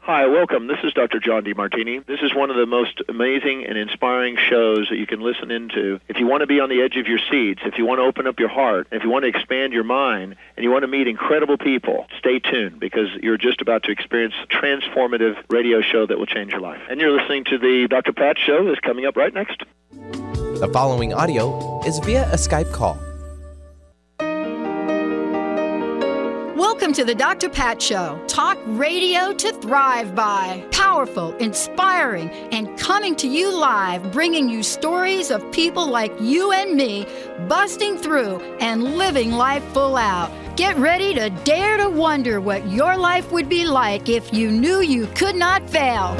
Hi, welcome. This is Dr. John DeMartini. This is one of the most amazing and inspiring shows that you can listen into. If you want to be on the edge of your seats, if you want to open up your heart, if you want to expand your mind, and you want to meet incredible people, stay tuned because you're just about to experience a transformative radio show that will change your life. And you're listening to the Dr. Pat Show that's coming up right next. The following audio is via a Skype call. Welcome to the Dr. Pat Show. Talk radio to thrive by. Powerful, inspiring, and coming to you live, bringing you stories of people like you and me, busting through and living life full out. Get ready to dare to wonder what your life would be like if you knew you could not fail.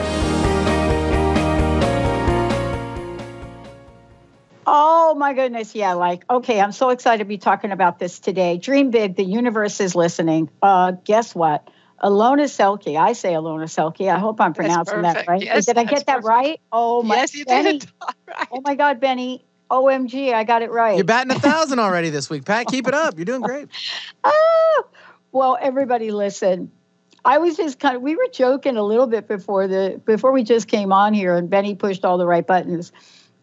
Oh my goodness, yeah, okay, I'm so excited to be talking about this today. Dream big, the universe is listening. Guess what? Ilona Selke, I say Ilona Selke, I hope I'm pronouncing that right. Yes, did I get that right? Oh my, yes, you Benny, did. All right. Oh my God, Benny, OMG, I got it right. You're batting 1,000 already this week, Pat. Keep it up. You're doing great. Well, everybody listen. I was just we were joking a little bit before we just came on here, and Benny pushed all the right buttons.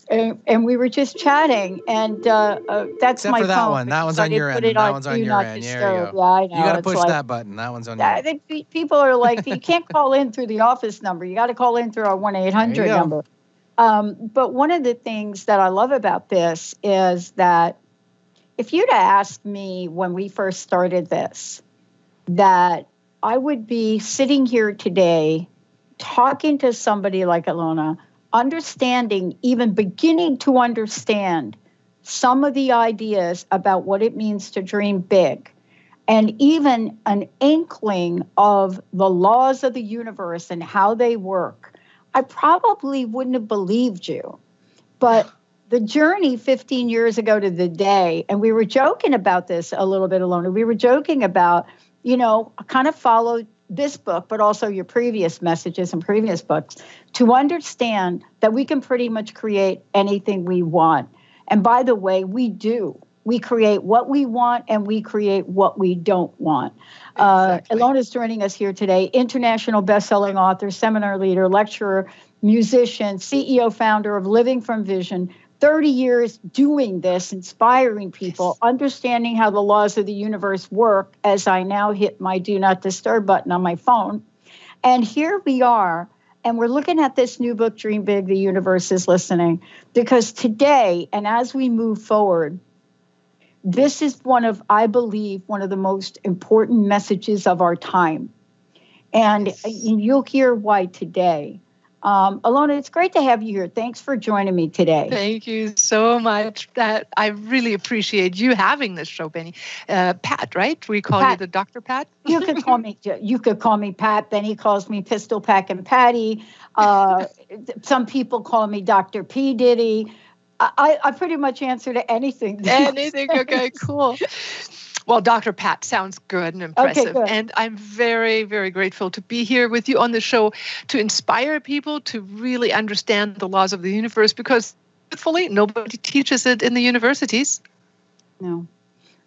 And we were just chatting, and that's Except my for that phone. one. That one's on your end. That one's on your end. There you go. Yeah, I know. You got to push that button. That one's on your end. People are like, you can't call in through the office number. You got to call in through our 1-800 number. But one of the things that I love about this is that if you'd asked me when we first started this, that I would be sitting here today talking to somebody like Ilona, understanding, even beginning to understand some of the ideas about what it means to dream big, and even an inkling of the laws of the universe and how they work, I probably wouldn't have believed you. But the journey 15 years ago to the day, and we were joking about this a little bit, Ilona, we were joking about, I kind of followed this book, but also your previous messages and previous books, to understand that we can pretty much create anything we want. And by the way, we do. We create what we want, and we create what we don't want. Exactly. Ilona's joining us here today, international best-selling author, seminar leader, lecturer, musician, CEO, founder of Living from Vision, 30 years doing this, inspiring people, understanding how the laws of the universe work as I now hit my do not disturb button on my phone. And here we are, and we're looking at this new book, Dream Big, the Universe is Listening, because today, and as we move forward, this is I believe, one of the most important messages of our time. And you'll hear why today. Ilona, it's great to have you here. Thanks for joining me today. Thank you so much. I really appreciate you having this show, Benny. Pat, right? We call you the Dr. Pat? You could call me Pat. Benny calls me Pistol Pack and Patty. Some people call me Dr. P. Diddy. I pretty much answer to anything. Anything. Okay, cool. Well, Dr. Pat sounds good and impressive. Okay, good. And I'm very, very grateful to be here with you on the show to inspire people to really understand the laws of the universe, because truthfully, nobody teaches it in the universities. No.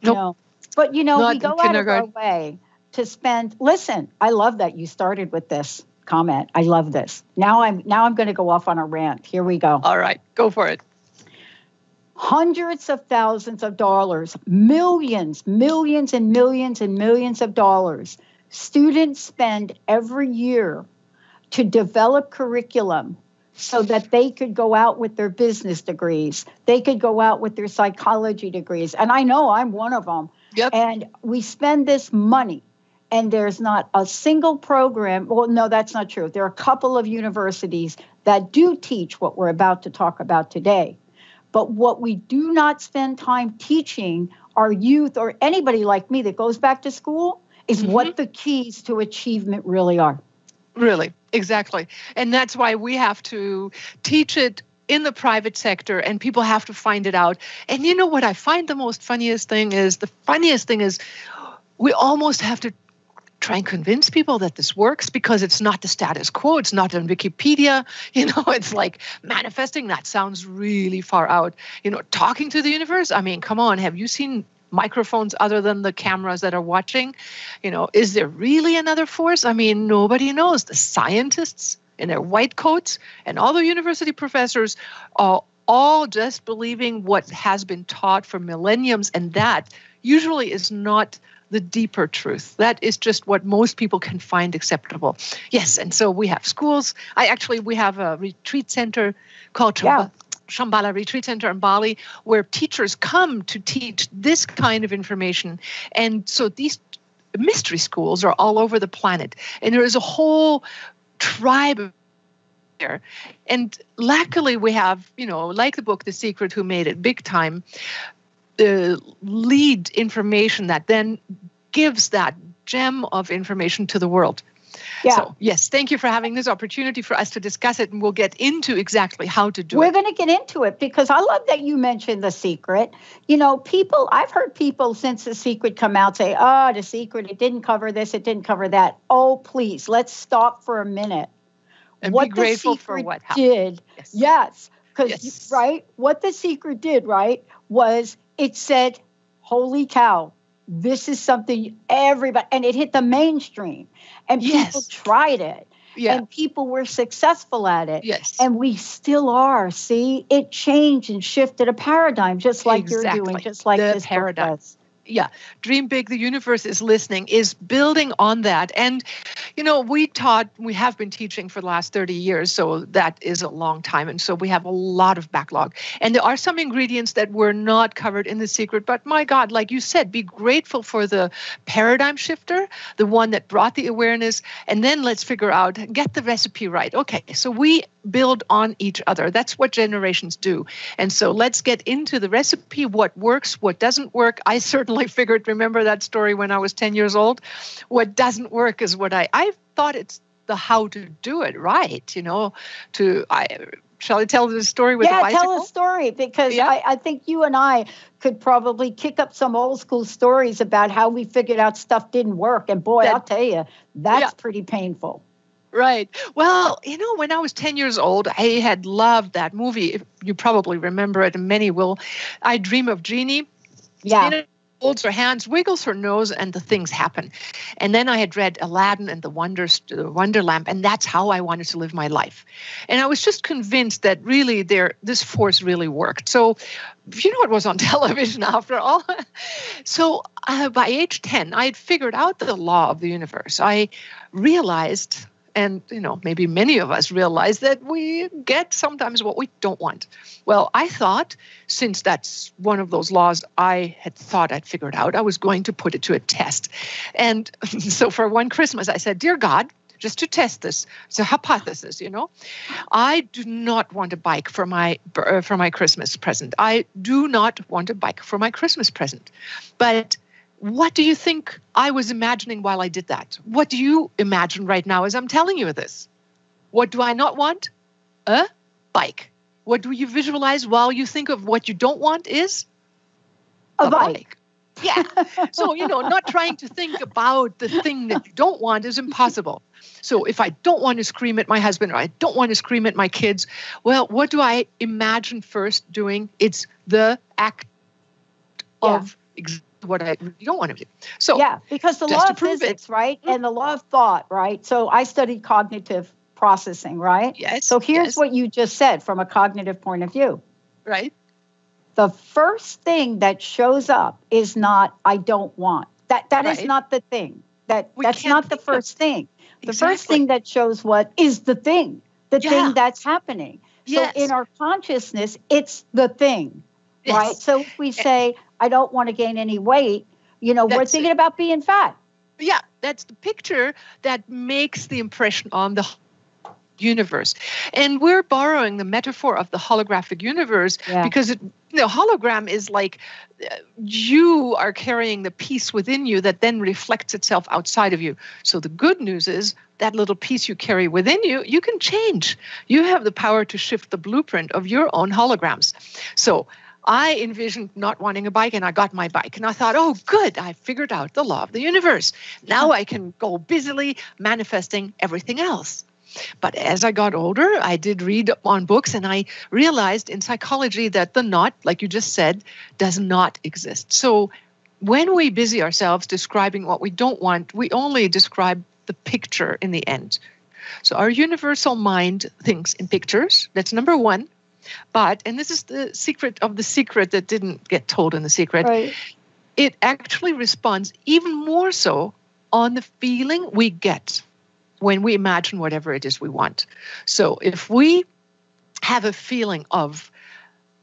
Nope. No. But, we go out of our way to spend. Listen, I love that you started with this comment. I love this. Now I'm going to go off on a rant. Here we go. All right, go for it. Hundreds of thousands of dollars, millions and millions and millions of dollars students spend every year to develop curriculum so that they could go out with their business degrees. They could go out with their psychology degrees. And I know I'm one of them. Yep. And we spend this money, and there's not a single program. Well, no, that's not true. There are a couple of universities that do teach what we're about to talk about today. But what we do not spend time teaching our youth or anybody like me that goes back to school is what the keys to achievement really are. Really, exactly. And that's why we have to teach it in the private sector, and people have to find it out. And you know what I find the funniest thing is we almost have to try and convince people that this works because it's not the status quo. It's not on Wikipedia. It's like manifesting. That sounds really far out. Talking to the universe. I mean, come on. Have you seen microphones other than the cameras that are watching? Is there really another force? I mean, nobody knows. The scientists in their white coats and all the university professors are all just believing what has been taught for millenniums, and that usually is not the deeper truth. That is just what most people can find acceptable. Yes, and so we have schools. We have a retreat center called Shambhala Retreat Center in Bali, where teachers come to teach this kind of information. And so these mystery schools are all over the planet. And there is a whole tribe there. And luckily we have, like the book, The Secret, Who Made It, big time, the lead information that then gives that gem of information to the world. Yeah. So, yes, thank you for having this opportunity for us to discuss it, and we'll get into exactly how to do it. We're going to get into it because I love that you mentioned The Secret. I've heard people since The Secret come out say, The Secret, it didn't cover this, it didn't cover that. Oh, please, let's stop for a minute. And be grateful for what happened. Yes. Because, right, what The Secret did, right, was it said, holy cow, this is something everybody, and it hit the mainstream, and people tried it, and people were successful at it, and we still are. See, it changed and shifted a paradigm, just like you're doing, just like this paradigm. Yeah, Dream Big, the universe is listening, is building on that. And, we have been teaching for the last 30 years, so that is a long time. And so we have a lot of backlog. And there are some ingredients that were not covered in The Secret. But my God, like you said, be grateful for the paradigm shifter, the one that brought the awareness. And then let's figure out, get the recipe right. Okay, so we build on each other. That's what generations do. And so let's get into the recipe, what works, what doesn't work. I certainly remember that story when I was 10 years old. What doesn't work is what I thought it's the how to do it right, shall I tell the story with the bicycle? Yeah, tell a story, because I think you and I could probably kick up some old school stories about how we figured out stuff didn't work. And boy, I'll tell you, that's pretty painful. Right. Well, when I was 10 years old, I had loved that movie. You probably remember it, and many will. I Dream of Jeannie. Yeah. Holds her hands, wiggles her nose, and the things happen. And then I had read Aladdin and the Wonder Lamp, and that's how I wanted to live my life. And I was just convinced that really this force really worked. So, it was on television after all. So by age 10, I had figured out the law of the universe. I realized, and, maybe many of us realize, that we get sometimes what we don't want. Well, I thought, since that's one of those laws I had thought I'd figured out, I was going to put it to a test. And so for one Christmas, I said, Dear God, just to test this, it's a hypothesis, I do not want a bike for my Christmas present. I do not want a bike for my Christmas present. But what do you think I was imagining while I did that? What do you imagine right now as I'm telling you this? What do I not want? A bike. What do you visualize while you think of what you don't want is? A bike. Yeah. So, not trying to think about the thing that you don't want is impossible. So if I don't want to scream at my husband, or I don't want to scream at my kids, well, what do I imagine first doing? It's the act of what I don't want to do. So because the law of physics, right? And the law of thought, right? So I studied cognitive processing, right? Yes. So here's what you just said from a cognitive point of view. Right. The first thing that shows up is not I don't want. That is not the thing. That's not the first thing. The first thing that shows what is the thing thing that's happening. So in our consciousness, it's the thing, right? So if we say, I don't want to gain any weight, we're thinking about being fat. Yeah, that's the picture that makes the impression on the universe. And we're borrowing the metaphor of the holographic universe because the hologram is like you are carrying the piece within you that then reflects itself outside of you. So the good news is that little piece you carry within you, you can change. You have the power to shift the blueprint of your own holograms. So I envisioned not wanting a bike, and I got my bike. And I thought, oh, good, I figured out the law of the universe. Now I can go busily manifesting everything else. But as I got older, I did read on books, and I realized in psychology that the not, like you just said, does not exist. So when we busy ourselves describing what we don't want, we only describe the picture in the end. So our universal mind thinks in pictures. That's number one. But, and this is the secret of the secret that didn't get told in the secret, right. It actually responds even more so on the feeling we get when we imagine whatever it is we want. So if we have a feeling of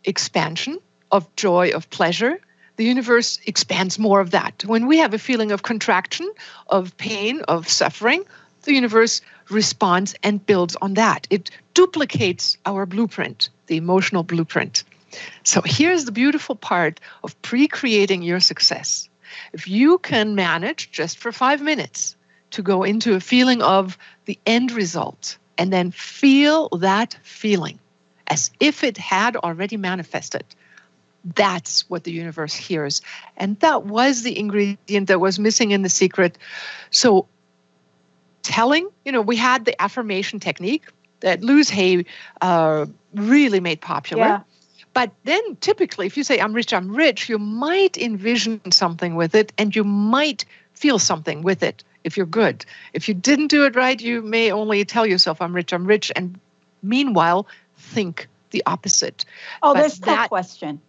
expansion, of joy, of pleasure, the universe expands more of that. When we have a feeling of contraction, of pain, of suffering, the universe responds and builds on that. It duplicates our blueprint, the emotional blueprint. So here's the beautiful part of pre-creating your success. If you can manage just for 5 minutes to go into a feeling of the end result and then feel that feeling as if it had already manifested, that's what the universe hears. And that was the ingredient that was missing in the secret. So telling, we had the affirmation technique that Louise Hay really made popular. Yeah. But then typically, if you say, I'm rich, you might envision something with it and you might feel something with it if you're good. If you didn't do it right, you may only tell yourself, I'm rich, and meanwhile, think the opposite. Oh, there's that question.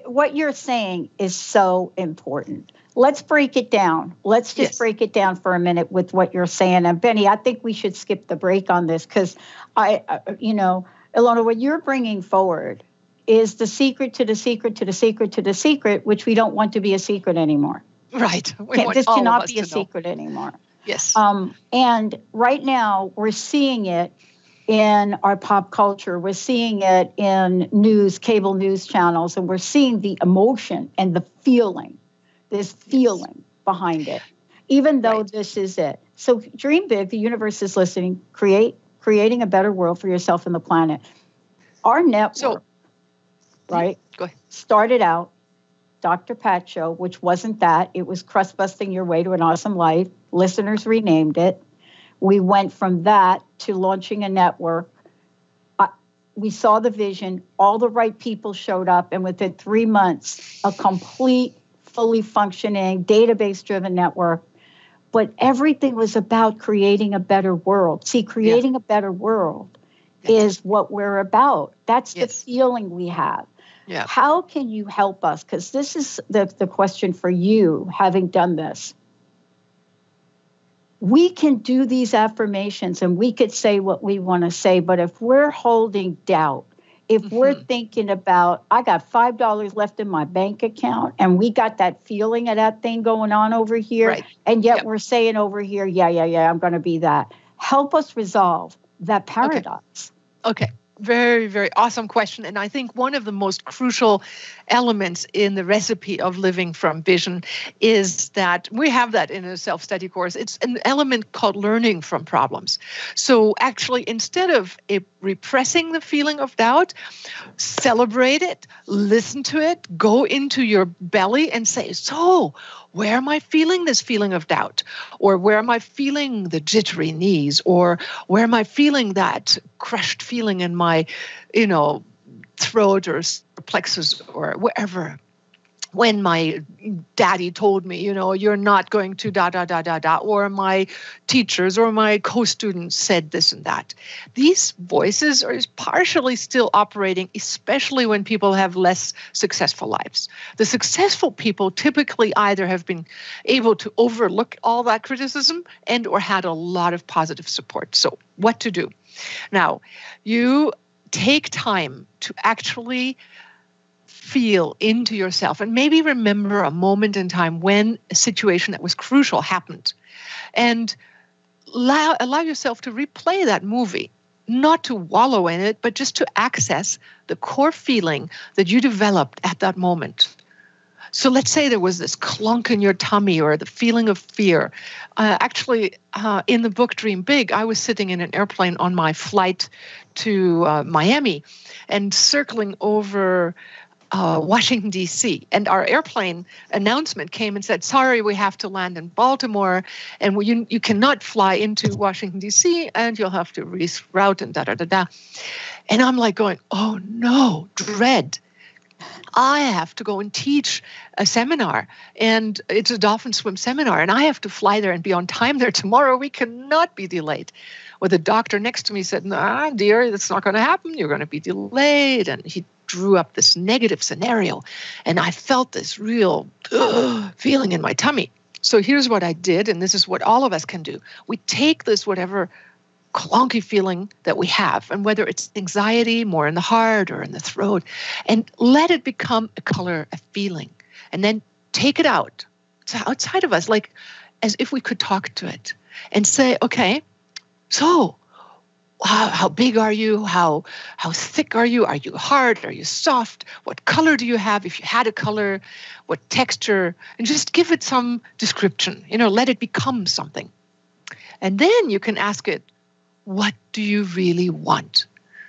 What you're saying is so important. Let's break it down. Let's just break it down for a minute with what you're saying. And Benny, I think we should skip the break on this because Ilona, what you're bringing forward is the secret to the secret to the secret to the secret, which we don't want to be a secret anymore. Right. This cannot be a secret anymore. Yes. And right now we're seeing it in our pop culture. We're seeing it in cable news channels, and we're seeing the emotion and the feeling, this feeling behind it, even though this is it. So dream big. The universe is listening. Creating a better world for yourself and the planet. Our network, right? Go ahead. Started out Dr. Pat Show, which wasn't that. It was Crust Busting Your Way to an Awesome Life. Listeners renamed it. We went from that to launching a network. We saw the vision. All the right people showed up. And within 3 months, a complete, fully functioning, database-driven network. But everything was about creating a better world. See, creating a better world is what we're about. That's the feeling we have. Yeah. How can you help us? Because this is the question for you, having done this. We can do these affirmations and we could say what we want to say, but if we're holding doubt, if we're thinking about, I got $5 left in my bank account and we got that feeling of that thing going on over here, and yet we're saying over here, I'm going to be that. Help us resolve that paradox. Okay. Very, very awesome question. And I think one of the most crucial elements in the recipe of living from vision is that we have that in a self-study course. It's an element called learning from problems. So actually, instead of repressing the feeling of doubt, celebrate it, listen to it, go into your belly and say, so where am I feeling this feeling of doubt? Or where am I feeling the jittery knees? Or where am I feeling that crushed feeling in my, throat or plexus or wherever? When my daddy told me, you're not going to or my teachers or my co-students said this and that. These voices are partially still operating, especially when people have less successful lives. The successful people typically either have been able to overlook all that criticism and or had a lot of positive support. So what to do? Now, you take time to actually feel into yourself and maybe remember a moment in time when a situation that was crucial happened, and allow yourself to replay that movie, not to wallow in it, but just to access the core feeling that you developed at that moment. So let's say there was this clunk in your tummy or the feeling of fear. In the book Dream Big, I was sitting in an airplane on my flight to Miami and circling over Washington, D.C. And our airplane announcement came and said, sorry, we have to land in Baltimore and you cannot fly into Washington, D.C. and you'll have to reroute and da-da-da-da. And I'm like going, oh no, dread. I have to go and teach a seminar, and it's a dolphin swim seminar, and I have to fly there and be on time there tomorrow. We cannot be delayed. Well, the doctor next to me said, nah, dear, that's not going to happen. You're going to be delayed. And he drew up this negative scenario, and I felt this real feeling in my tummy. So here's what I did, and this is what all of us can do. We take this whatever clunky feeling that we have, and whether it's anxiety more in the heart or in the throat, and let it become a color, a feeling, and then take it out outside of us, like as if we could talk to it and say, okay, so how big are you? How thick are you? Are you hard? Are you soft? What color do you have? If you had a color, what texture? And just give it some description, let it become something. And then you can ask it, what do you really want?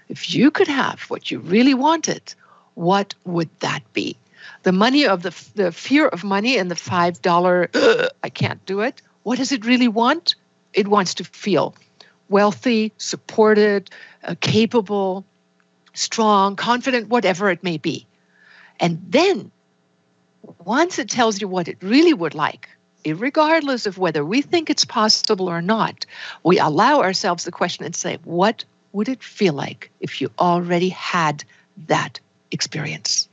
If you could have what you really wanted, what would that be? The money of the fear of money and the $5, I can't do it. What does it really want? It wants to feel wealthy, supported, capable, strong, confident, whatever it may be. And then once it tells you what it really would like, regardless of whether we think it's possible or not, we allow ourselves the question and say, what would it feel like if you already had that experience?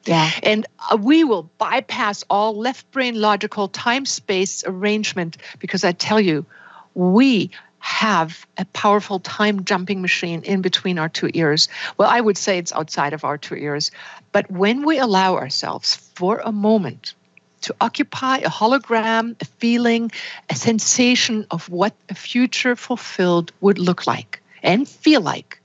Yeah. And we will bypass all left brain logical time-space arrangement, because I tell you, we have a powerful time jumping machine in between our two ears. Well, I would say it's outside of our two ears. But when we allow ourselves for a moment to occupy a hologram, a feeling, a sensation of what a future fulfilled would look like and feel like,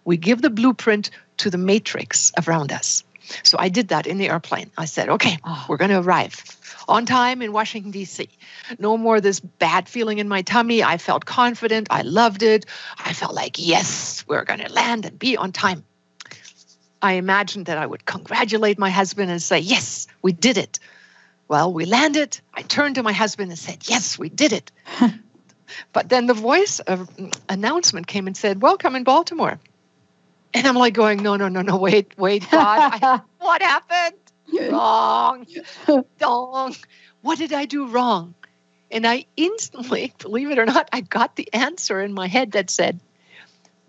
we give the blueprint to the matrix around us. So I did that in the airplane. I said, okay, we're going to arrive on time in Washington, D.C. No more this bad feeling in my tummy. I felt confident. I loved it. I felt like, yes, we're going to land and be on time. I imagined that I would congratulate my husband and say, yes, we did it. Well, we landed. I turned to my husband and said, yes, we did it. But then the voice of announcement came and said, welcome in Baltimore. And I'm like going, no, wait, God, what happened? Wrong. What did I do wrong? And I instantly, believe it or not, I got the answer in my head that said,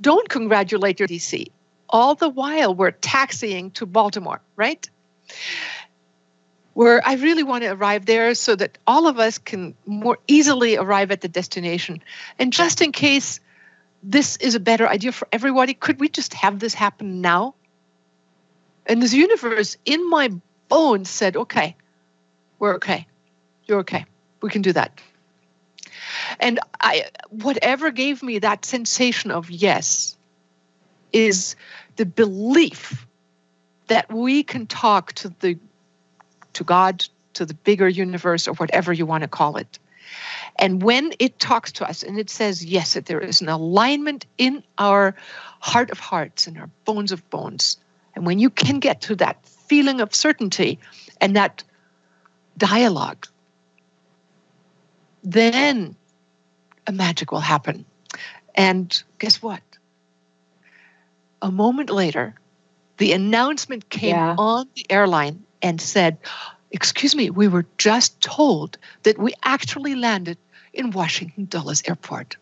don't congratulate your DC. All the while we're taxiing to Baltimore, right? Where I really want to arrive there so that all of us can more easily arrive at the destination. And just in case this is a better idea for everybody, could we just have this happen now? And this universe in my bones said, okay, we're okay. You're okay. We can do that. And whatever gave me that sensation of yes is the belief that we can talk to God, to the bigger universe, or whatever you want to call it. And when it talks to us and it says, yes, that there is an alignment in our heart of hearts and our bones of bones. And when you can get to that feeling of certainty and that dialogue, then a magic will happen. And guess what? A moment later, the announcement came on the airline and said, excuse me, we were just told that we actually landed in Washington Dulles Airport.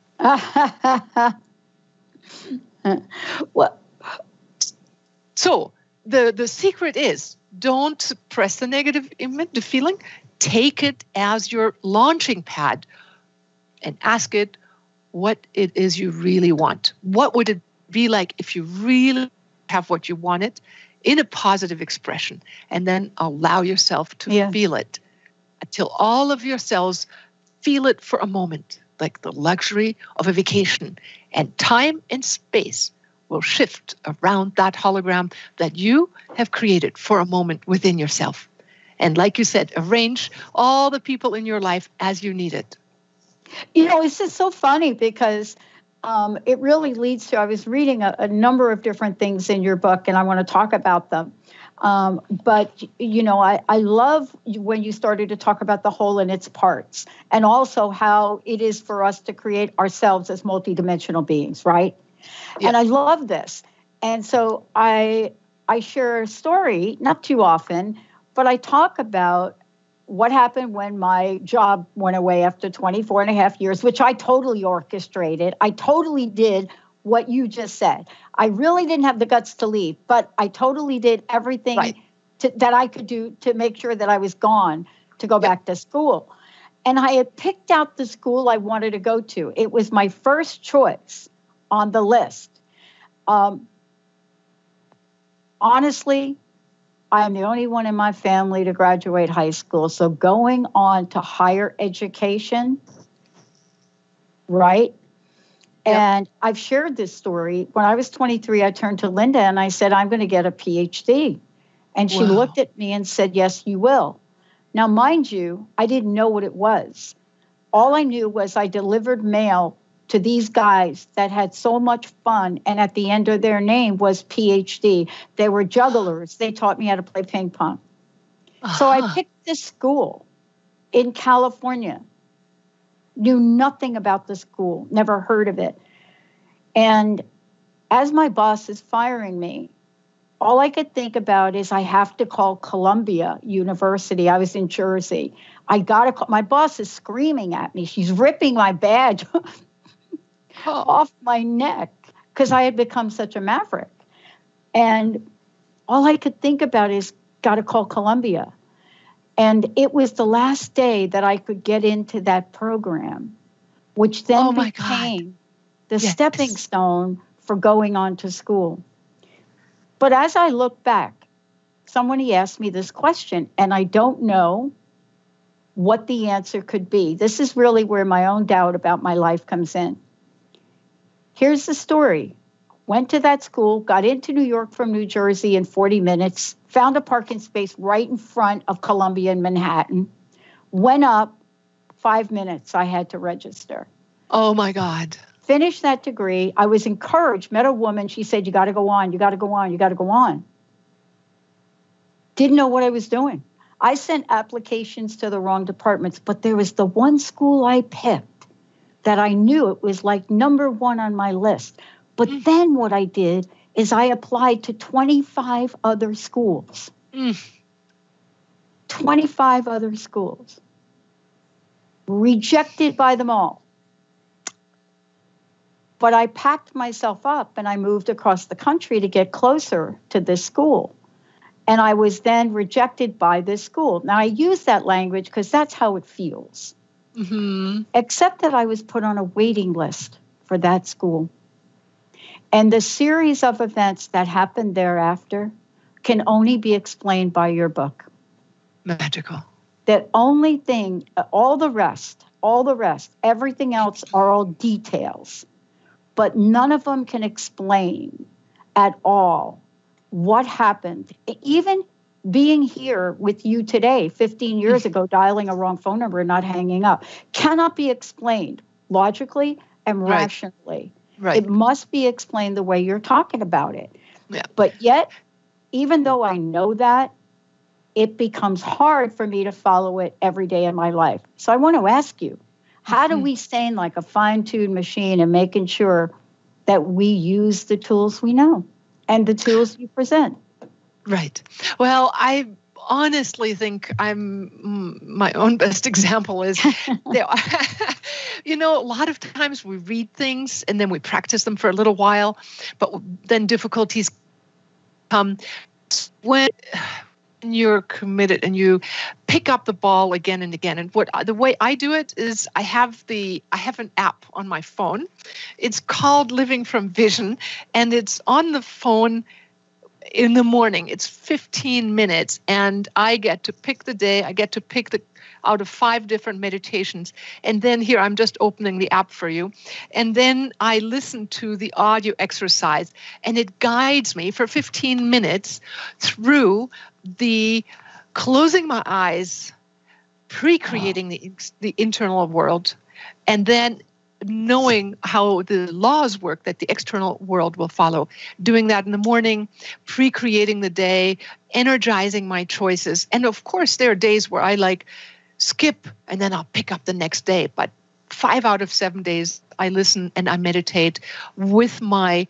What? So the secret is, don't suppress the negative image, the feeling. Take it as your launching pad and ask it what it is you really want. What would it be like if you really have what you wanted in a positive expression? And then allow yourself to feel it until all of your cells feel it for a moment, like the luxury of a vacation. And time and space will shift around that hologram that you have created for a moment within yourself. And like you said, arrange all the people in your life as you need it. It's just so funny because it really leads to, I was reading a number of different things in your book, and I want to talk about them. But I love when you started to talk about the whole and its parts, and also how it is for us to create ourselves as multidimensional beings, right? Yeah. And I love this. And so I I share a story, not too often, but I talk about what happened when my job went away after 24 and a half years, which I totally orchestrated. I totally did what you just said. I really didn't have the guts to leave, but I totally did everything that I could do to make sure that I was gone to go back to school. And I had picked out the school I wanted to go to. It was my first choice on the list. Honestly, I'm the only one in my family to graduate high school. So going on to higher education, right? Yep. And I've shared this story. When I was 23, I turned to Linda and I said, I'm going to get a PhD. And she looked at me and said, yes, you will. Now, mind you, I didn't know what it was. All I knew was I delivered mail to these guys that had so much fun, and at the end of their name was PhD. They were jugglers. They taught me how to play ping pong. So I picked this school in California, knew nothing about the school, never heard of it. And as my boss is firing me, all I could think about is I have to call Columbia University. I was in Jersey. I got to call. My boss is screaming at me. She's ripping my badge off my neck because I had become such a maverick. And all I could think about is got to call Columbia. And it was the last day that I could get into that program, which then became the stepping stone for going on to school. But as I look back, somebody asked me this question, and I don't know what the answer could be. This is really where my own doubt about my life comes in. Here's the story. Went to that school, got into New York from New Jersey in 40 minutes, found a parking space right in front of Columbia in Manhattan, went up 5 minutes. I had to register. Oh, my God. Finished that degree. I was encouraged, met a woman. She said, you got to go on, you got to go on, you got to go on. Didn't know what I was doing. I sent applications to the wrong departments, but there was the one school I picked that I knew it was like number one on my list. But then what I did is I applied to 25 other schools. 25 other schools. Rejected by them all. But I packed myself up and I moved across the country to get closer to this school. And I was then rejected by this school. Now, I use that language because that's how it feels. Except that I was put on a waiting list for that school. And the series of events that happened thereafter can only be explained by your book. Magical. The only thing, all the rest, everything else are all details. But none of them can explain at all what happened. Even being here with you today, 15 years ago, dialing a wrong phone number and not hanging up, cannot be explained logically and rationally. Right. It must be explained the way you're talking about it. Yeah. But yet, even though I know that, it becomes hard for me to follow it every day in my life. So I want to ask you, how do we stay like a fine-tuned machine and making sure that we use the tools we know and the tools you present? Right. Well, I honestly think I'm my own best example is, you know, a lot of times we read things and then we practice them for a little while, but then difficulties come when you're committed and you pick up the ball again and again. And the way I do it is I have an app on my phone. It's called Living from Vision, and it's on the phone in the morning. It's 15 minutes, and I get to pick the day. I get to pick out of 5 different meditations. And then here, I'm just opening the app for you. And then I listen to the audio exercise, and it guides me for 15 minutes through the closing my eyes, pre-creating the internal world, and then knowing how the laws work that the external world will follow. Doing that in the morning, pre-creating the day, energizing my choices. And of course, there are days where I skip and then I'll pick up the next day. But 5 out of 7 days, I listen and I meditate with my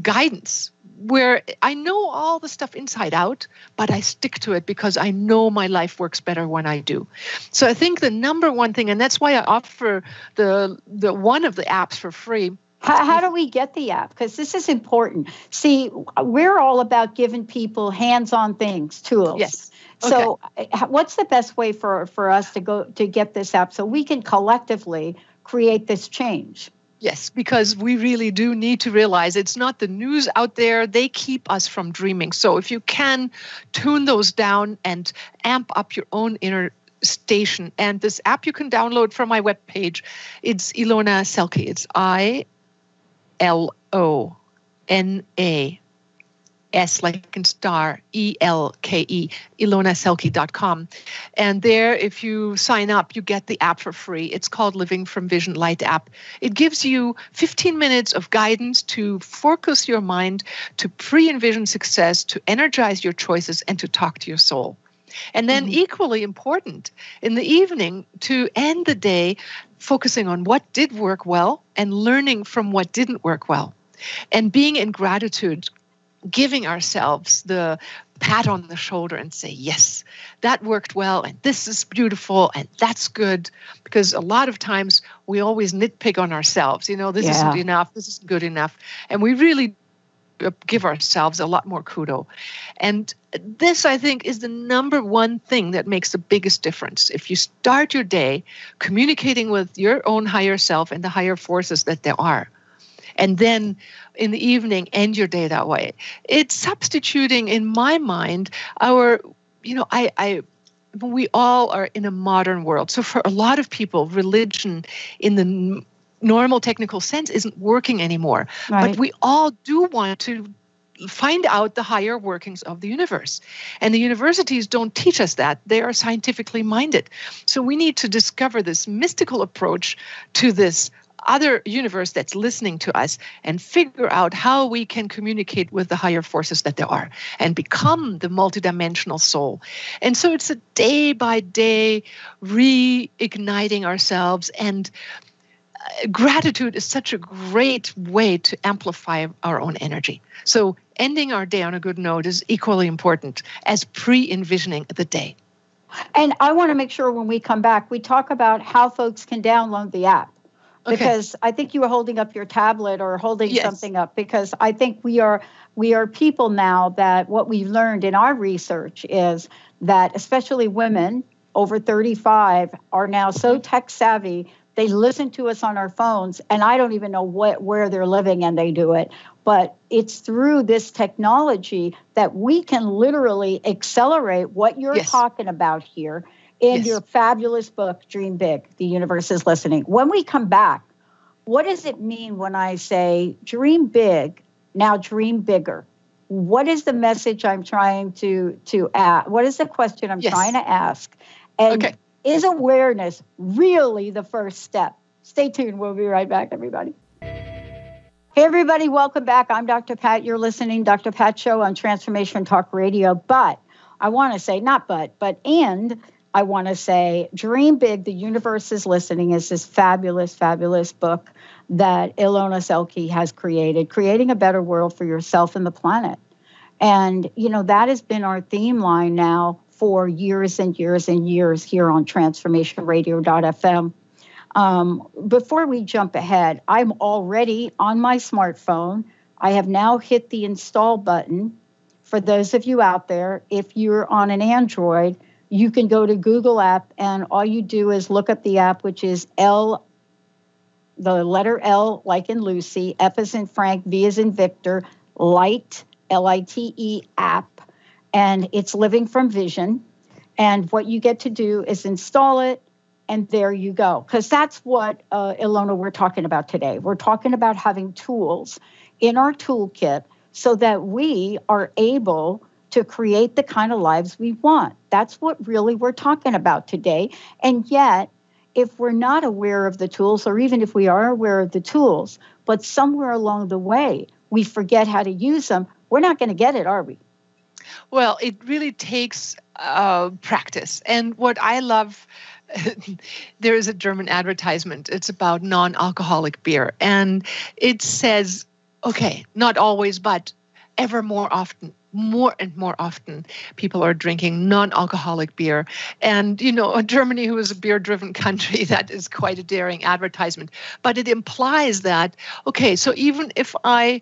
guidance, where I know all the stuff inside out, but I stick to it because I know my life works better when I do. So I think the number one thing, and that's why I offer the one of the apps for free. How do we get the app? Because this is important. See, we're all about giving people hands-on things, tools. Yes. So what's the best way for us to get this app so we can collectively create this change? Yes, because we really do need to realize it's not the news out there. They keep us from dreaming. So if you can tune those down and amp up your own inner station. And this app you can download from my webpage. It's Ilona Selke. It's ILONA. S like in star, ELKE, ilonaselke.com. And there, if you sign up, you get the app for free. It's called Living from Vision Light app. It gives you 15 minutes of guidance to focus your mind, to pre-envision success, to energize your choices, and to talk to your soul. And then equally important, in the evening, to end the day focusing on what did work well and learning from what didn't work well. And being in gratitude, giving ourselves the pat on the shoulder and say, yes, that worked well, and this is beautiful, and that's good. Because a lot of times we always nitpick on ourselves. This isn't enough, this isn't good enough. And we really give ourselves a lot more kudos. And this, I think, is the number one thing that makes the biggest difference. If you start your day communicating with your own higher self and the higher forces that there are, and then in the evening end your day that way, it's substituting, in my mind, we all are in a modern world. So for a lot of people, religion in the normal technical sense isn't working anymore. Right. But we all do want to find out the higher workings of the universe. And the universities don't teach us that. They are scientifically minded. So we need to discover this mystical approach to this other universe that's listening to us and figure out how we can communicate with the higher forces that there are and become the multidimensional soul. And so it's a day-by-day reigniting ourselves, and gratitude is such a great way to amplify our own energy. So ending our day on a good note is equally important as pre-envisioning the day. And I want to make sure when we come back, we talk about how folks can download the app. Because I think you were holding up your tablet or holding something up, because I think we are people now that what we've learned in our research is that especially women over 35 are now so tech savvy, they listen to us on our phones, and I don't even know where they're living and they do it. But it's through this technology that we can literally accelerate what you're talking about here. In your fabulous book, Dream Big, The Universe is Listening. When we come back, what does it mean when I say dream big, now dream bigger? What is the message I'm trying to ask? What is the question I'm trying to ask? And is awareness really the first step? Stay tuned. We'll be right back, everybody. Hey, everybody. Welcome back. I'm Dr. Pat. You're listening to Dr. Pat Show on Transformation Talk Radio. But I want to say, I want to say Dream Big, The Universe is Listening is this fabulous, fabulous book that Ilona Selke has creating a better world for yourself and the planet. And, that has been our theme line now for years and years and years here on transformationradio.fm. Before we jump ahead, I'm already on my smartphone. I have now hit the install button. For those of you out there, if you're on an Android, you can go to Google app, and all you do is look up the app, which is the letter L, like in Lucy, F as in Frank, V as in Victor, Light, Lite app, and it's Living from Vision. And what you get to do is install it, and there you go. Because that's what, Ilona, we're talking about today. We're talking about having tools in our toolkit so that we are able to create the kind of lives we want. That's what really we're talking about today. And yet, if we're not aware of the tools, or even if we are aware of the tools, but somewhere along the way, we forget how to use them, we're not going to get it, are we? Well, it really takes practice. And what I love, there is a German advertisement. It's about non-alcoholic beer. And it says, not always, but ever more often, more and more often, people are drinking non-alcoholic beer. And, Germany, who is a beer-driven country, that is quite a daring advertisement. But it implies that, okay, so even if I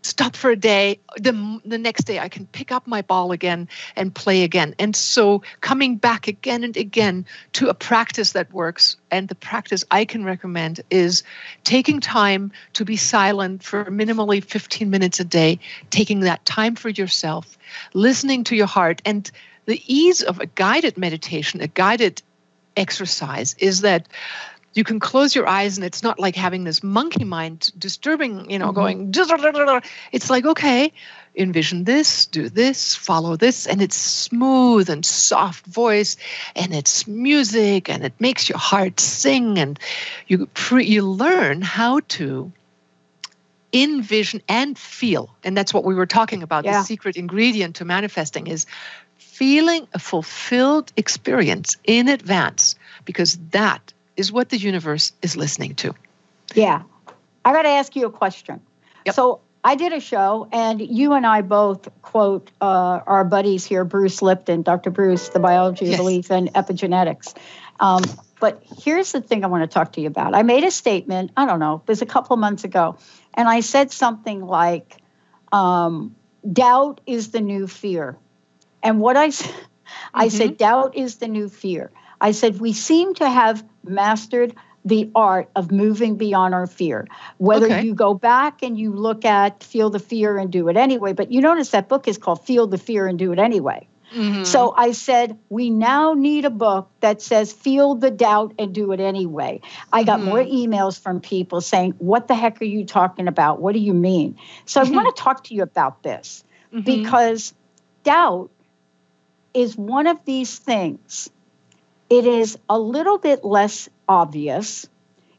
stop for a day, the next day I can pick up my ball again and play again. And so coming back again and again to a practice that works, and the practice I can recommend is taking time to be silent for minimally 15 minutes a day, taking that time for yourself, listening to your heart. And the ease of a guided meditation, a guided exercise, is that you can close your eyes and it's not like having this monkey mind disturbing, going, it's like, okay, envision this, do this, follow this. And it's smooth and soft voice, and it's music, and it makes your heart sing. And you learn how to envision and feel. And that's what we were talking about. Yeah. The secret ingredient to manifesting is feeling a fulfilled experience in advance, because that is what the universe is listening to. Yeah. I got to ask you a question. Yep. So I did a show, and you and I both quote our buddies here, Bruce Lipton, Dr. Bruce, The Biology of Belief and Epigenetics. But here's the thing I want to talk to you about. I made a statement, I don't know, it was a couple of months ago, and I said something like, doubt is the new fear. And what I said, doubt is the new fear. I said, we seem to have mastered the art of moving beyond our fear. Whether you go back and you look at Feel the Fear and Do It Anyway, but you notice that book is called Feel the Fear and Do It Anyway. Mm-hmm. So I said, we now need a book that says feel the doubt and do it anyway. I got more emails from people saying, what the heck are you talking about? What do you mean? So I want to talk to you about this because doubt is one of these things. It is a little bit less obvious.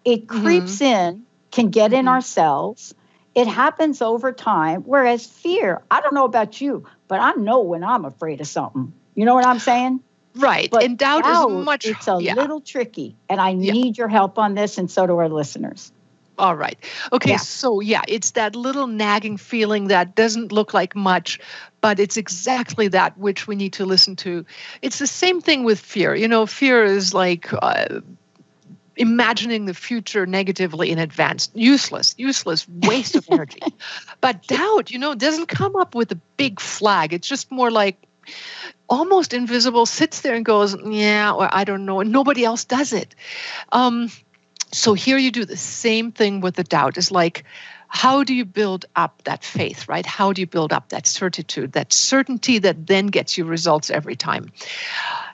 It creeps in, can get in our cells. It happens over time. Whereas fear, I don't know about you, but I know when I'm afraid of something. You know what I'm saying? Right. But and doubt is much. It's a little tricky. And I need your help on this, and so do our listeners. All right. Okay. So it's that little nagging feeling that doesn't look like much, but it's exactly that which we need to listen to. It's the same thing with fear. Fear is like imagining the future negatively in advance. Useless waste of energy. But doubt, doesn't come up with a big flag. It's just more like almost invisible, sits there and goes, yeah, or I don't know. And nobody else does it. So here you do the same thing with the doubt. It's like, how do you build up that faith, right? How do you build up that certitude, that certainty that then gets you results every time?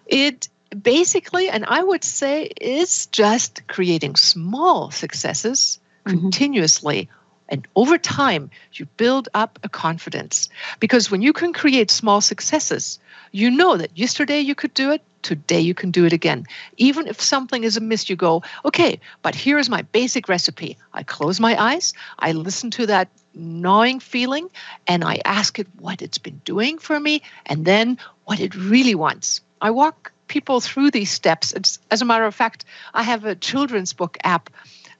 It basically, and I would say, is just creating small successes continuously. And over time, you build up a confidence. Because when you can create small successes, you know that yesterday you could do it, today you can do it again. Even if something is amiss, you go, okay, but here's my basic recipe. I close my eyes, I listen to that gnawing feeling, and I ask it what it's been doing for me, and then what it really wants. I walk people through these steps. As a matter of fact, I have a children's book app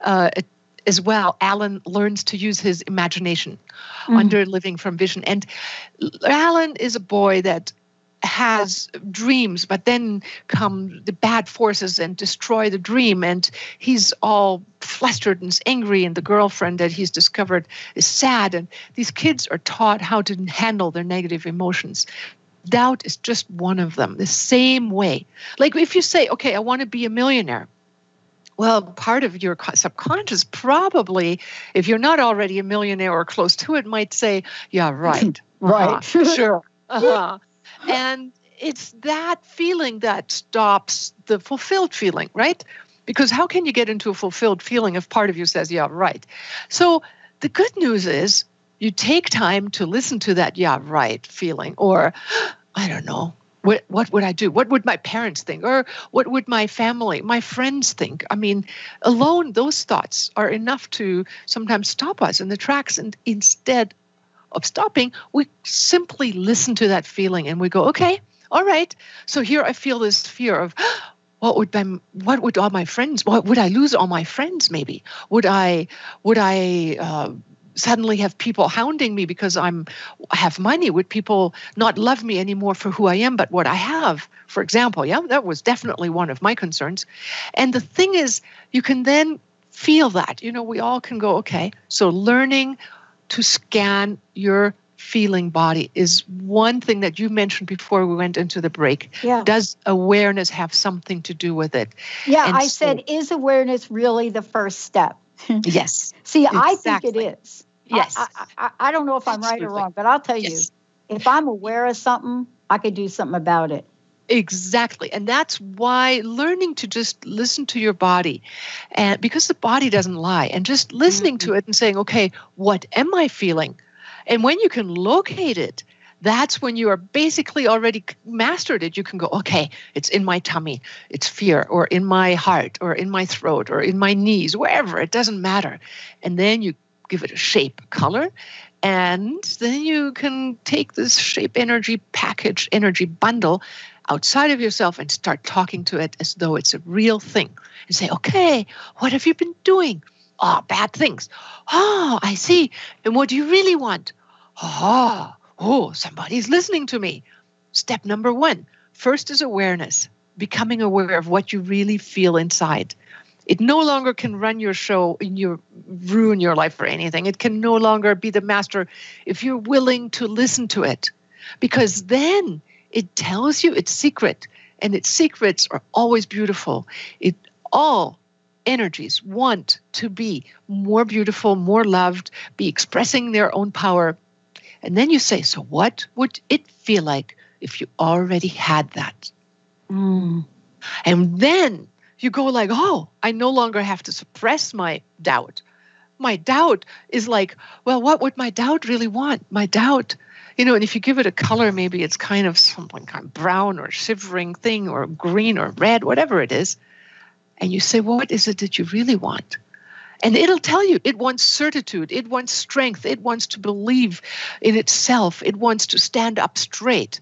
as well. Alan learns to use his imagination under Living from Vision. And Alan is a boy that has dreams, but then come the bad forces and destroy the dream. And he's all flustered and angry. And the girlfriend that he's discovered is sad. And these kids are taught how to handle their negative emotions. Doubt is just one of them, the same way. Like if you say, okay, I want to be a millionaire. Well, part of your subconscious probably, if you're not already a millionaire or close to it, might say, yeah, right. Right. Sure. And it's that feeling that stops the fulfilled feeling, right? Because how can you get into a fulfilled feeling if part of you says, yeah, right? So the good news is you take time to listen to that, yeah, right feeling, or I don't know. What would I do? What would my parents think? Or what would my family, my friends think? I mean, alone, those thoughts are enough to sometimes stop us in the tracks. And instead of stopping, we simply listen to that feeling and we go, okay, all right. So here I feel this fear of what would all my friends, would I lose all my friends maybe? Would I suddenly have people hounding me because I have money? Would people not love me anymore for who I am, but what I have, for example? Yeah, that was definitely one of my concerns. And the thing is, you can then feel that. We all can go, okay, so learning to scan your feeling body is one thing that you mentioned before we went into the break. Yeah. Does awareness have something to do with it? Yeah, and I said, is awareness really the first step? Yes. See, exactly. I think it is. Yes. I don't know if I'm right or wrong, but I'll tell you, if I'm aware of something, I could do something about it. Exactly. And that's why learning to just listen to your body, and because the body doesn't lie, and just listening to it and saying, okay, what am I feeling? And when you can locate it, that's when you are basically already mastered it. You can go, okay, it's in my tummy, it's fear, or in my heart, or in my throat, or in my knees, wherever, it doesn't matter. And then you give it a shape, color, and then you can take this shape energy package, energy bundle outside of yourself and start talking to it as though it's a real thing. And say, okay, what have you been doing? Oh, bad things. Oh, I see. And what do you really want? Oh, somebody's listening to me. Step number 1. First is awareness, becoming aware of what you really feel inside. It no longer can run your show, ruin your life or anything. It can no longer be the master if you're willing to listen to it. Because then it tells you its secret, and its secrets are always beautiful. All energies want to be more beautiful, more loved, be expressing their own power. And then you say, so what would it feel like if you already had that? And then you go like, oh, I no longer have to suppress my doubt. My doubt is like, well, what would my doubt really want? My doubt, and if you give it a color, maybe it's kind of something kind of brown or shivering thing or green or red, whatever it is. And you say, what is it that you really want? And it'll tell you it wants certitude. It wants strength. It wants to believe in itself. It wants to stand up straight.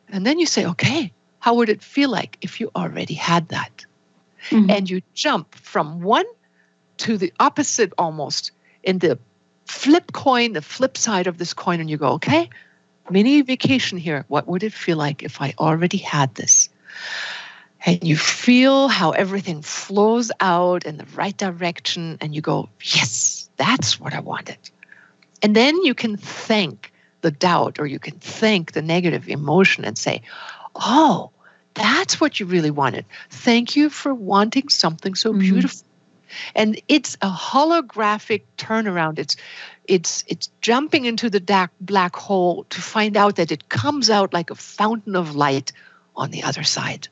And then you say, okay, how would it feel like if you already had that? And you jump from one to the opposite almost in the flip coin, the flip side of this coin. And you go, okay, mini vacation here. What would it feel like if I already had this? And you feel how everything flows out in the right direction. And you go, yes, that's what I wanted. And then you can thank the doubt, or you can thank the negative emotion and say, oh, that's what you really wanted. Thank you for wanting something so beautiful. And it's a holographic turnaround. It's jumping into the black hole to find out that it comes out like a fountain of light on the other side.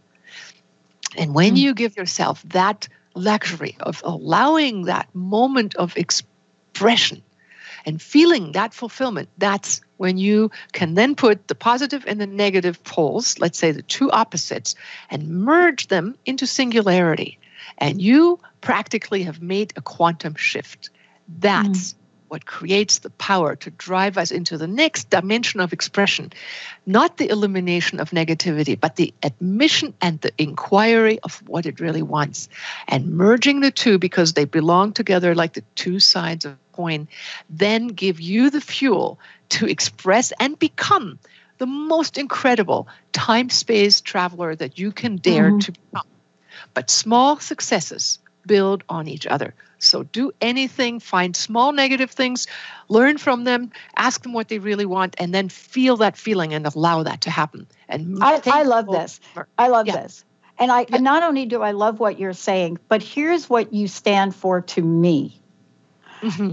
And when you give yourself that luxury of allowing that moment of expression and feeling that fulfillment, that's when you can then put the positive and the negative poles, let's say the two opposites, and merge them into singularity. And you practically have made a quantum shift. That's what creates the power to drive us into the next dimension of expression. Not the elimination of negativity, but the admission and the inquiry of what it really wants. And merging the two, because they belong together like the two sides of a coin, then give you the fuel to express and become the most incredible time-space traveler that you can dare to become. But small successes build on each other. So do anything, find small negative things, learn from them, ask them what they really want, and then feel that feeling and allow that to happen. And I love this. I love this. And not only do I love what you're saying, but here's what you stand for to me.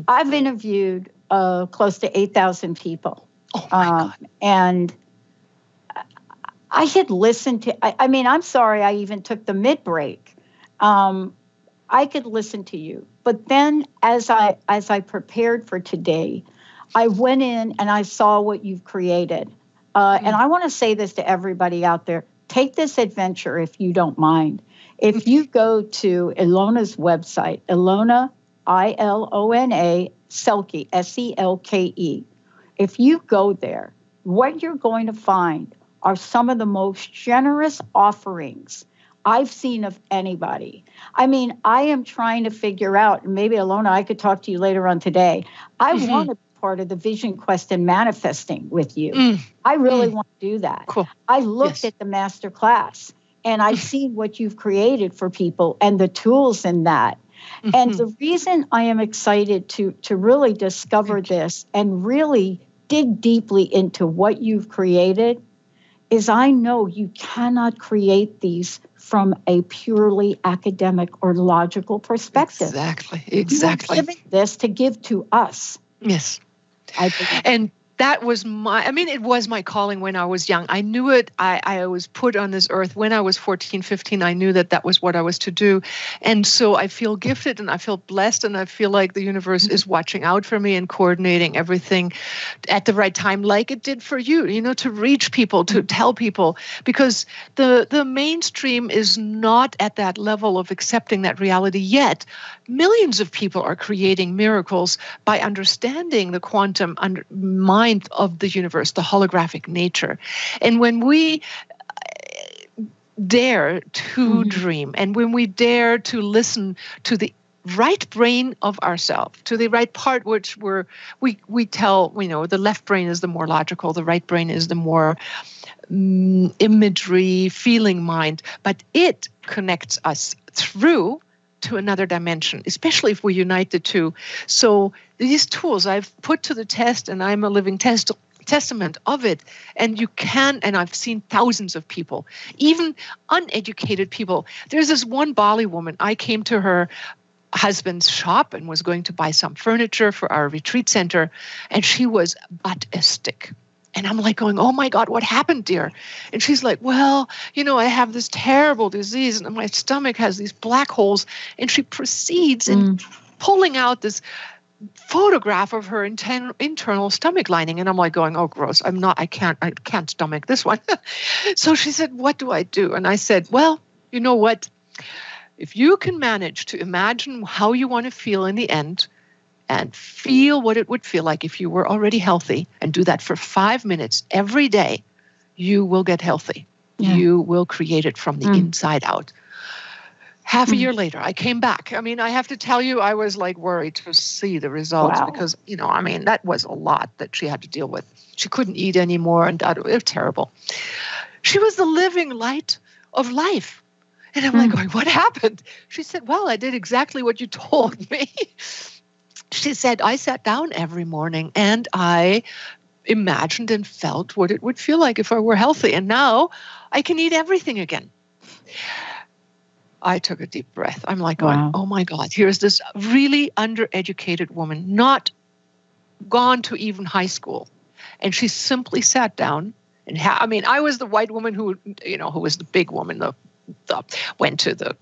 I've interviewed close to 8,000 people. Oh my God. And I had listened to, I'm sorry I even took the mid-break. I could listen to you. But then as I prepared for today, I went in and I saw what you've created. And I want to say this to everybody out there. Take this adventure if you don't mind. If you go to Ilona's website, Ilona, Ilona Selke, Selke. If you go there, what you're going to find are some of the most generous offerings I've seen of anybody. I mean, I am trying to figure out, and maybe Ilona, I could talk to you later on today. I want to be part of the Vision Quest and manifesting with you. I really want to do that. Cool. I looked at the master class and I've seen what you've created for people and the tools in that. And the reason I am excited to really discover this and really dig deeply into what you've created is I know you cannot create these from a purely academic or logical perspective. Exactly. You're giving this to give to us. Yes. I believe. And that was it was my calling when I was young. I knew it. I was put on this earth when I was 14, 15. I knew that was what I was to do. And so I feel gifted and I feel blessed and I feel like the universe is watching out for me and coordinating everything at the right time, like it did for you, to reach people, to tell people, because the mainstream is not at that level of accepting that reality yet. Millions of people are creating miracles by understanding the quantum mind of the universe, the holographic nature. And when we dare to dream, and when we dare to listen to the right brain of ourselves, to the right part, which we tell, the left brain is the more logical, the right brain is the more imagery, feeling mind, but it connects us through to another dimension, especially if we unite the two. So these tools I've put to the test, and I'm a living testament of it. And you can, and I've seen thousands of people, even uneducated people. There's this one Bali woman. I came to her husband's shop and was going to buy some furniture for our retreat center, and she was Buddhistic. And I'm like going, oh my God, what happened, dear? And she's like, well, I have this terrible disease and my stomach has these black holes. And she proceeds in pulling out this photograph of her internal stomach lining. And I'm like going, oh, gross. I can't stomach this one. So she said, what do I do? And I said, well, you know what? If you can manage to imagine how you want to feel in the end, and feel what it would feel like if you were already healthy, and do that for 5 minutes every day, you will get healthy. Yeah. You will create it from the inside out. Half a year later, I came back. I mean, I have to tell you, I was like worried to see the results because, that was a lot that she had to deal with. She couldn't eat anymore, and it was terrible. She was the living light of life. And I'm like going, what happened? She said, well, I did exactly what you told me. She said, I sat down every morning and I imagined and felt what it would feel like if I were healthy. And now I can eat everything again. I took a deep breath. I'm like, going, oh my God, here's this really undereducated woman, not gone to even high school. And she simply sat down and I was the white woman who was the big woman, went to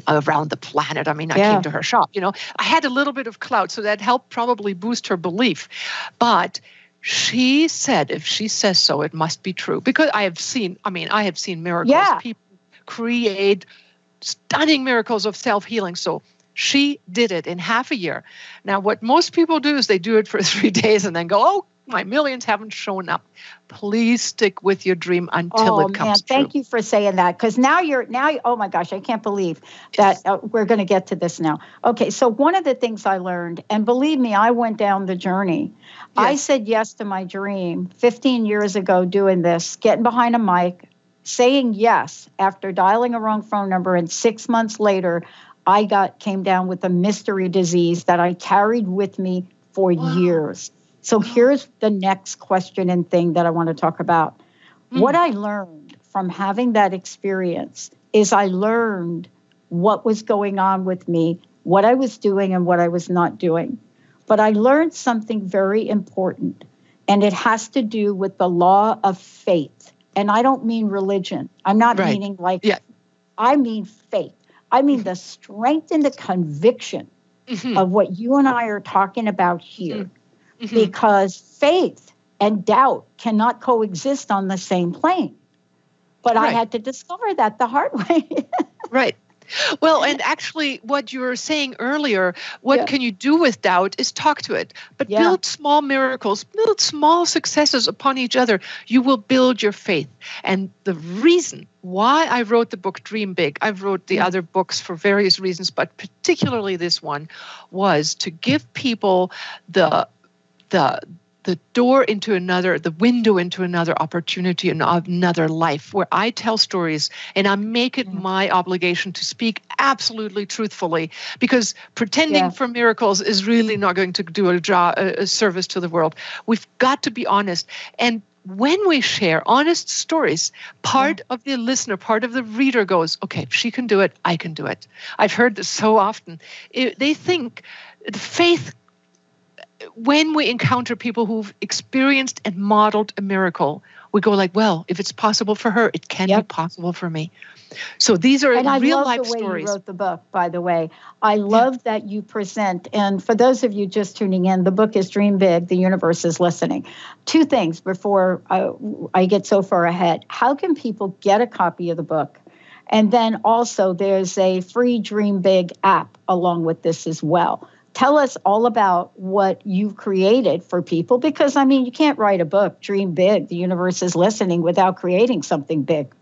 around the planet. I came to her shop, I had a little bit of clout, so that helped probably boost her belief. But she said, if she says so, it must be true. Because I have seen miracles. Yeah. People create stunning miracles of self-healing. So she did it in half a year. Now, what most people do is they do it for 3 days and then go, oh, my millions haven't shown up. Please stick with your dream until it comes true. Thank you for saying that. Because now, oh my gosh, I can't believe that we're going to get to this now. Okay, so one of the things I learned, and believe me, I went down the journey. Yes. I said yes to my dream 15 years ago doing this, getting behind a mic, saying yes after dialing a wrong phone number. And 6 months later, I came down with a mystery disease that I carried with me for years. So here's the next question and thing that I want to talk about. What I learned from having that experience is I learned what was going on with me, what I was doing and what I was not doing. But I learned something very important, and it has to do with the law of faith. And I don't mean religion. I'm not meaning I mean faith. I mean the strength and the conviction of what you and I are talking about here. Because faith and doubt cannot coexist on the same plane. But I had to discover that the hard way. Right. Well, and actually what you were saying earlier, what can you do with doubt is talk to it. But build small miracles, build small successes upon each other. You will build your faith. And the reason why I wrote the book Dream Big, I've wrote the other books for various reasons, but particularly this one, was to give people the door into another, the window into another opportunity and another life, where I tell stories and I make it my obligation to speak absolutely truthfully, because pretending for miracles is really not going to do a service to the world. We've got to be honest. And when we share honest stories, part of the listener, part of the reader goes, okay, if she can do it, I can do it. I've heard this so often. They think faith, when we encounter people who've experienced and modeled a miracle, we go like, well, if it's possible for her, it can be possible for me. So these are real life stories. And I love the way you wrote the book, by the way. I love that you present. And for those of you just tuning in, the book is Dream Big, The Universe is Listening. Two things before I get so far ahead. How can people get a copy of the book? And then also there's a free Dream Big app along with this as well. Tell us all about what you've created for people, because, I mean, you can't write a book, Dream Big, The Universe is Listening, without creating something big.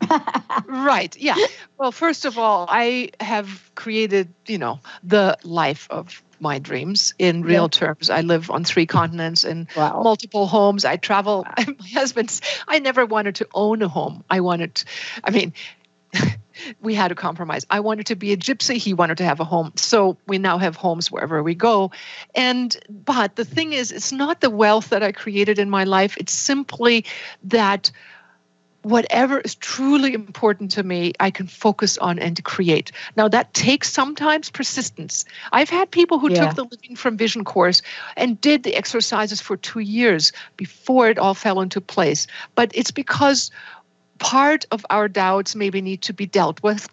Right. Yeah. Well, first of all, I have created, the life of my dreams in real terms. I live on 3 continents in multiple homes. I travel. My husband's, I never wanted to own a home. We had a compromise. I wanted to be a gypsy. He wanted to have a home. So we now have homes wherever we go. But the thing is, it's not the wealth that I created in my life. It's simply that whatever is truly important to me, I can focus on and create. Now, that takes sometimes persistence. I've had people who took the Living from Vision course and did the exercises for 2 years before it all fell into place. But it's because part of our doubts maybe need to be dealt with.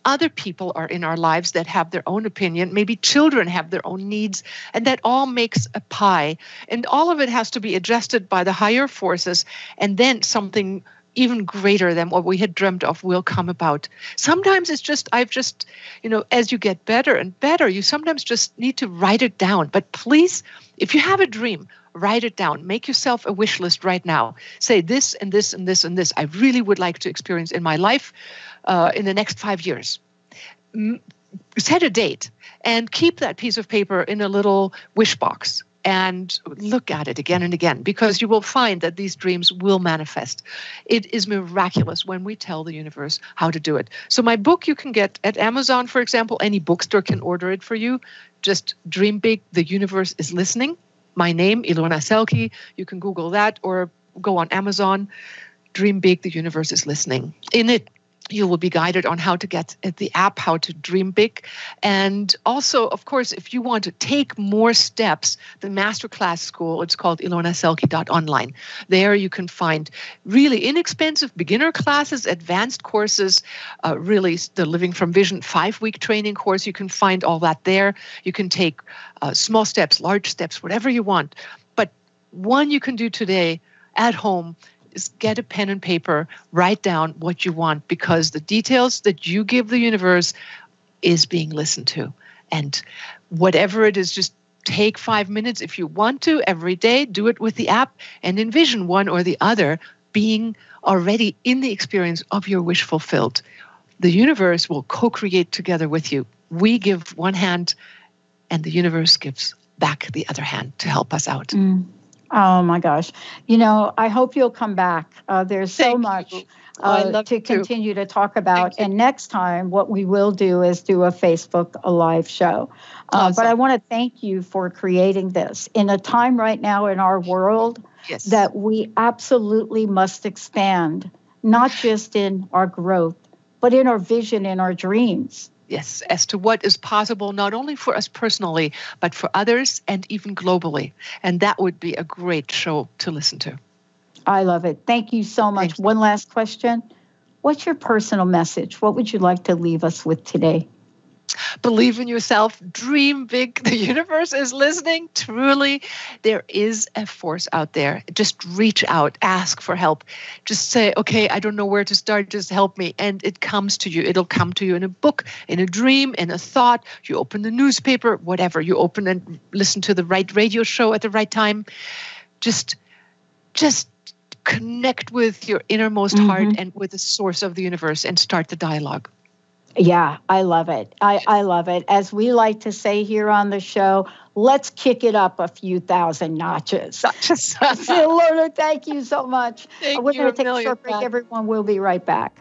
Other people are in our lives that have their own opinion. Maybe children have their own needs, and that all makes a pie. And all of it has to be adjusted by the higher forces, and then something even greater than what we had dreamt of will come about. Sometimes it's just, as you get better and better, you sometimes just need to write it down. But please, if you have a dream, write it down. Make yourself a wish list right now. Say this and this and this and this I really would like to experience in my life in the next 5 years. Set a date and keep that piece of paper in a little wish box and look at it again and again, because you will find that these dreams will manifest. It is miraculous when we tell the universe how to do it. So my book you can get at Amazon, for example. Any bookstore can order it for you. Just Dream Big, The Universe is Listening. My name, Ilona Selke. You can Google that or go on Amazon. Dream Big, The Universe is Listening. In it, you will be guided on how to get the app, how to dream big. And also, of course, if you want to take more steps, the masterclass school, it's called ilonaselke.online. There you can find really inexpensive beginner classes, advanced courses, really the Living from Vision 5-week training course. You can find all that there. You can take small steps, large steps, whatever you want. But one you can do today at home is get a pen and paper, write down what you want, because the details that you give the universe is being listened to. And whatever it is, just take 5 minutes if you want to every day, do it with the app, and envision one or the other being already in the experience of your wish fulfilled. The universe will co-create together with you. We give one hand and the universe gives back the other hand to help us out. Oh my gosh. I hope you'll come back. There's so much to continue to talk about. And next time, what we will do is do a Facebook live show. Awesome. But I want to thank you for creating this in a time right now in our world that we absolutely must expand, not just in our growth, but in our vision, in our dreams. Yes, as to what is possible, not only for us personally, but for others and even globally. And that would be a great show to listen to. I love it. Thank you so much. Thanks. One last question. What's your personal message? What would you like to leave us with today? Believe in yourself. Dream big. The universe is listening. Truly, there is a force out there. Just reach out. Ask for help. Just say, okay, I don't know where to start. Just help me. And it comes to you. It'll come to you in a book, in a dream, in a thought. You open the newspaper, whatever. You open and listen to the right radio show at the right time. Just connect with your innermost heart and with the source of the universe and start the dialogue. Yeah, I love it. I love it. As we like to say here on the show, let's kick it up a few thousand notches. Ilona, thank you so much. We're going to take a short break. Everyone, we'll be right back.